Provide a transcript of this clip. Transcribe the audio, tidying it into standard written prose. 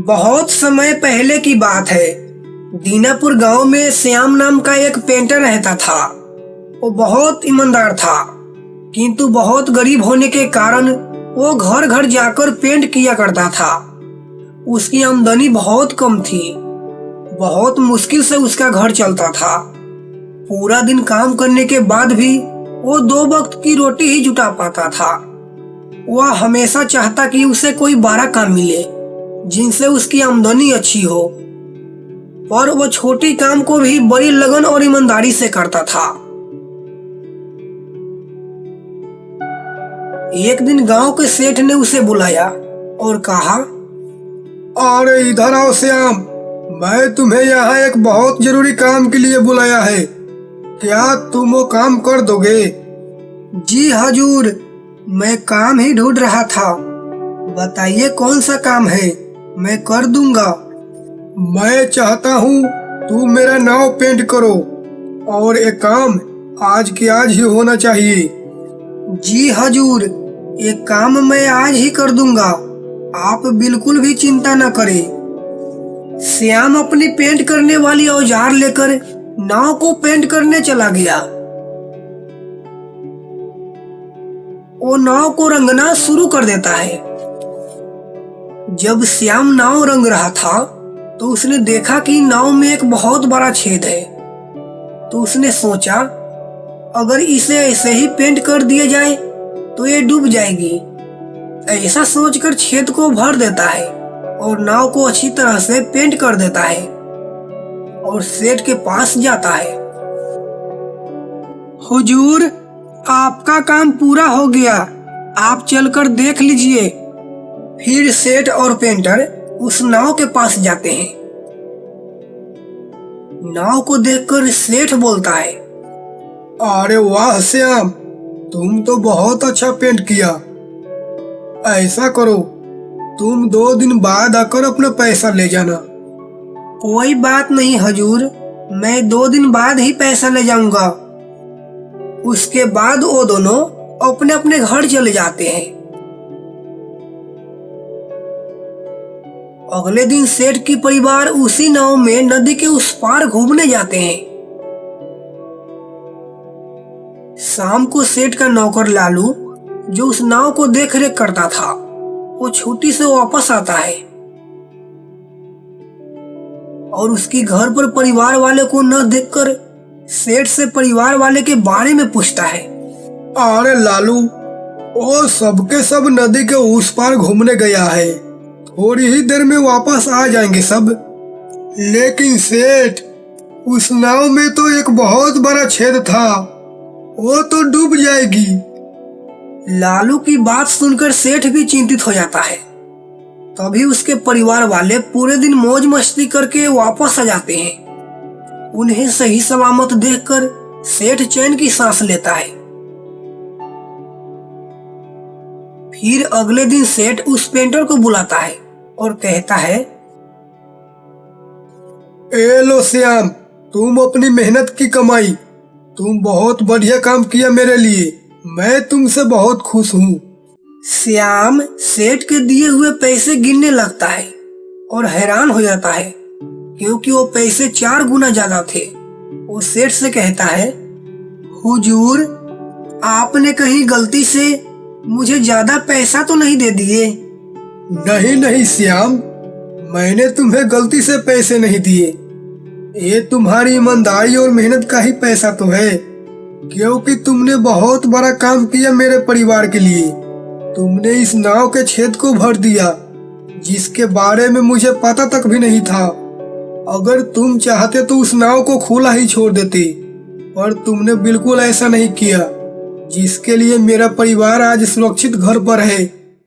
बहुत समय पहले की बात है। दीनापुर गांव में श्याम नाम का एक पेंटर रहता था। वो बहुत ईमानदार था, किंतु बहुत गरीब होने के कारण वो घर घर जाकर पेंट किया करता था। उसकी आमदनी बहुत कम थी। बहुत मुश्किल से उसका घर चलता था। पूरा दिन काम करने के बाद भी वो 2 वक्त की रोटी ही जुटा पाता था। वह हमेशा चाहता कि उसे कोई बड़ा काम मिले जिनसे उसकी आमदनी अच्छी हो, पर वह छोटी काम को भी बड़ी लगन और ईमानदारी से करता था। एक दिन गांव के सेठ ने उसे बुलाया और कहा, अरे इधर आओ श्याम, मैं तुम्हें यहाँ एक बहुत जरूरी काम के लिए बुलाया है। क्या तुम वो काम कर दोगे? जी हजूर, मैं काम ही ढूंढ रहा था। बताइए कौन सा काम है, मैं कर दूंगा। मैं चाहता हूँ तुम मेरा नाव पेंट करो, और ये काम आज के आज ही होना चाहिए। जी हजूर, ये काम मैं आज ही कर दूंगा, आप बिल्कुल भी चिंता न करें। श्याम अपनी पेंट करने वाली औजार लेकर नाव को पेंट करने चला गया। वो नाव को रंगना शुरू कर देता है। जब श्याम नाव रंग रहा था तो उसने देखा कि नाव में एक बहुत बड़ा छेद है। तो उसने सोचा, अगर इसे ऐसे ही पेंट कर दिया जाए तो ये डूब जाएगी। ऐसा सोचकर छेद को भर देता है और नाव को अच्छी तरह से पेंट कर देता है और सेठ के पास जाता है। हुजूर, आपका काम पूरा हो गया, आप चलकर देख लीजिए। फिर सेठ और पेंटर उस नाव के पास जाते हैं। नाव को देखकर सेठ बोलता है, अरे वाह श्याम, तुम तो बहुत अच्छा पेंट किया। ऐसा करो, तुम 2 दिन बाद आकर अपना पैसा ले जाना। कोई बात नहीं हजूर, मैं 2 दिन बाद ही पैसा ले जाऊंगा। उसके बाद वो दोनों अपने अपने घर चले जाते हैं। अगले दिन सेठ की परिवार उसी नाव में नदी के उस पार घूमने जाते हैं। शाम को सेठ का नौकर लालू, जो उस नाव को देख रेख करता था, वो छुट्टी से वापस आता है और उसकी घर पर परिवार वाले को न देखकर सेठ से परिवार वाले के बारे में पूछता है। अरे लालू, वो सबके सब नदी के उस पार घूमने गया है, थोड़ी ही देर में वापस आ जाएंगे सब। लेकिन सेठ, उस नाव में तो एक बहुत बड़ा छेद था, वो तो डूब जाएगी। लालू की बात सुनकर सेठ भी चिंतित हो जाता है। तभी उसके परिवार वाले पूरे दिन मौज मस्ती करके वापस आ जाते हैं। उन्हें सही सलामत देखकर सेठ चैन की सांस लेता है। फिर अगले दिन सेठ उस पेंटर को बुलाता है और कहता है, ए लो श्याम, तुम अपनी मेहनत की कमाई, तुम बहुत बढ़िया काम किया मेरे लिए, मैं तुमसे बहुत खुश हूँ। श्याम सेठ के दिए हुए पैसे गिनने लगता है और हैरान हो जाता है, क्योंकि वो पैसे 4 गुना ज्यादा थे। वो सेठ से कहता है, हुजूर, आपने कहीं गलती से मुझे ज्यादा पैसा तो नहीं दे दिए? नहीं नहीं श्याम, मैंने तुम्हें गलती से पैसे नहीं दिए। ये तुम्हारी ईमानदारी और मेहनत का ही पैसा तो है, क्योंकि तुमने बहुत बड़ा काम किया मेरे परिवार के लिए। तुमने इस नाव के छेद को भर दिया, जिसके बारे में मुझे पता तक भी नहीं था। अगर तुम चाहते तो उस नाव को खुला ही छोड़ देते, पर तुमने बिल्कुल ऐसा नहीं किया, जिसके लिए मेरा परिवार आज सुरक्षित घर पर है।